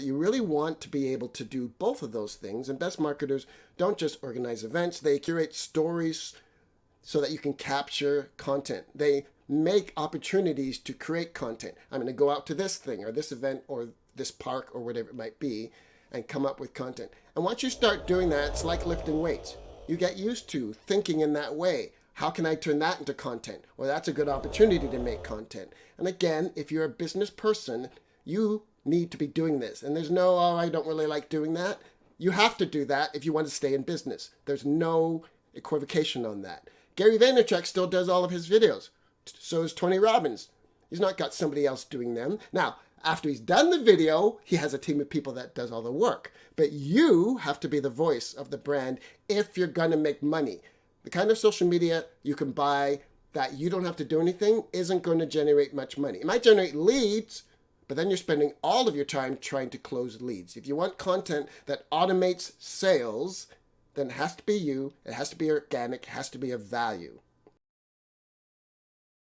you really want to be able to do both of those things. And best marketers don't just organize events, they curate stories so that you can capture content. They make opportunities to create content. I'm going to go out to this thing or this event or this park or whatever it might be and come up with content. And once you start doing that, it's like lifting weights. You get used to thinking in that way. How can I turn that into content? Well, that's a good opportunity to make content. And again, if you're a business person, you need to be doing this. And there's no, oh, I don't really like doing that. You have to do that if you want to stay in business. There's no equivocation on that. Gary Vaynerchuk still does all of his videos. So is Tony Robbins. He's not got somebody else doing them. Now, after he's done the video, he has a team of people that does all the work. But you have to be the voice of the brand if you're going to make money. The kind of social media you can buy that you don't have to do anything isn't going to generate much money. It might generate leads, but then you're spending all of your time trying to close leads. If you want content that automates sales, then it has to be you, it has to be organic, it has to be of value.